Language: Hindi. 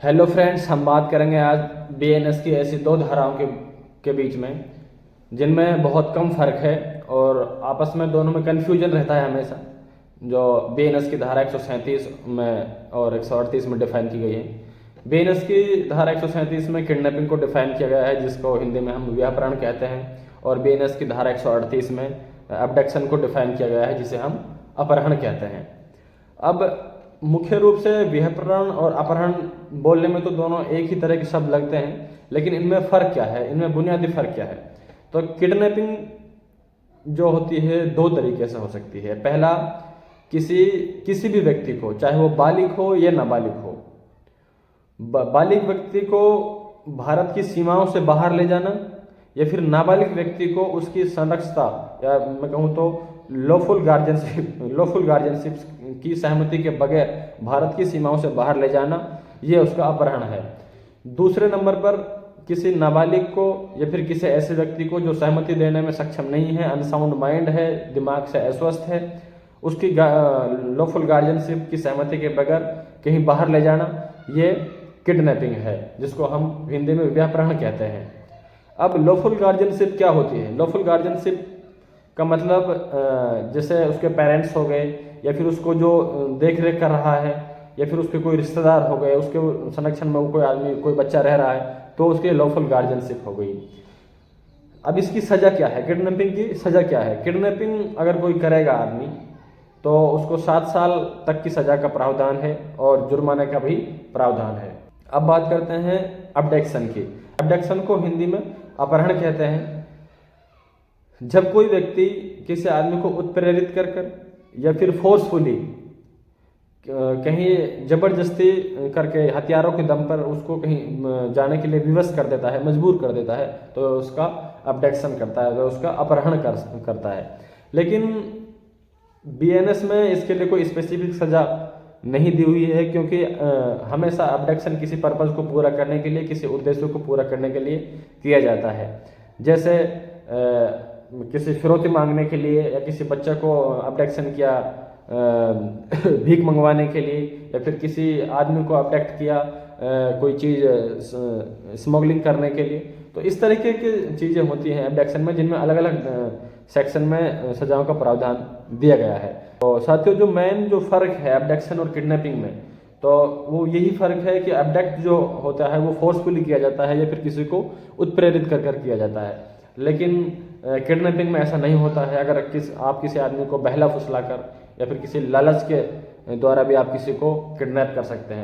हेलो फ्रेंड्स, हम बात करेंगे आज बीएनएस की ऐसी दो धाराओं के बीच में जिनमें बहुत कम फर्क है और आपस में दोनों में कन्फ्यूजन रहता है हमेशा। जो बीएनएस की धारा 137 में और 138 में डिफाइन की गई है। बीएनएस की धारा 137 में किडनैपिंग को डिफाइन किया गया है, जिसको हिंदी में हम व्यापहरण कहते हैं, और बीएनएस की धारा 138 में अबडक्शन को डिफाइन किया गया है, जिसे हम अपहरण कहते हैं। अब मुख्य रूप से विहरण और अपहरण बोलने में तो दोनों एक ही तरह के शब्द लगते हैं, लेकिन इनमें फ़र्क क्या है, इनमें बुनियादी फ़र्क क्या है। तो किडनैपिंग जो होती है दो तरीके से हो सकती है। पहला, किसी भी व्यक्ति को, चाहे वो बालिग हो या नाबालिग हो, बालिग व्यक्ति को भारत की सीमाओं से बाहर ले जाना या फिर नाबालिग व्यक्ति को उसकी संरक्षता या मैं कहूँ तो लॉफुल गार्जियनशिप की सहमति के बगैर भारत की सीमाओं से बाहर ले जाना, ये उसका अपहरण है। दूसरे नंबर पर किसी नाबालिग को या फिर किसी ऐसे व्यक्ति को जो सहमति देने में सक्षम नहीं है, अनसाउंड माइंड है, दिमाग से अस्वस्थ है, उसकी लॉफुल गार्जियनशिप की सहमति के बगैर कहीं बाहर ले जाना, ये किडनैपिंग है, जिसको हम हिंदी में व्यापहरण कहते हैं। अब लॉफुल गार्जियनशिप क्या होती है? लॉफुल गार्जियनशिप का मतलब जैसे उसके पेरेंट्स हो गए, या फिर उसको जो देख रेख कर रहा है, या फिर उसके कोई रिश्तेदार हो गए, उसके संरक्षण में कोई आदमी, कोई बच्चा रह रहा है, तो उसके लॉफुल गार्जियनशिप हो गई। अब इसकी सज़ा क्या है? किडनैपिंग की सज़ा क्या है? किडनैपिंग अगर कोई करेगा आदमी तो उसको 7 साल तक की सज़ा का प्रावधान है और जुर्माने का भी प्रावधान है। अब बात करते हैं अबडक्शन की। अबडक्शन को हिंदी में अपहरण कहते हैं। जब कोई व्यक्ति किसी आदमी को उत्प्रेरित कर या फिर फोर्सफुली कहीं जबरदस्ती करके हथियारों के दम पर उसको कहीं जाने के लिए विवश कर देता है, मजबूर कर देता है, तो उसका अबडक्शन करता है, तो उसका अपहरण करता है। लेकिन बीएनएस में इसके लिए कोई स्पेसिफिक सज़ा नहीं दी हुई है, क्योंकि हमेशा अबडक्शन किसी पर्पज़ को पूरा करने के लिए, किसी उद्देश्य को पूरा करने के लिए किया जाता है। जैसे किसी फिरौती मांगने के लिए, या किसी बच्चे को अबडक्शन किया भीख मंगवाने के लिए, या फिर किसी आदमी को अबडक्ट किया कोई चीज़ स्मगलिंग करने के लिए। तो इस तरीके की चीज़ें होती हैं अबडक्शन में, जिनमें अलग अलग सेक्शन में सजाओं का प्रावधान दिया गया है। तो साथियों, जो मेन जो फ़र्क है अबडक्शन और किडनैपिंग में, तो वो यही फ़र्क है कि अबडक्ट जो होता है वो फोर्सफुली किया जाता है या फिर किसी को उत्प्रेरित कर किया जाता है, लेकिन किडनैपिंग में ऐसा नहीं होता है। अगर आप किसी आदमी को बहला फुसला कर या फिर किसी लालच के द्वारा भी आप किसी को किडनैप कर सकते हैं।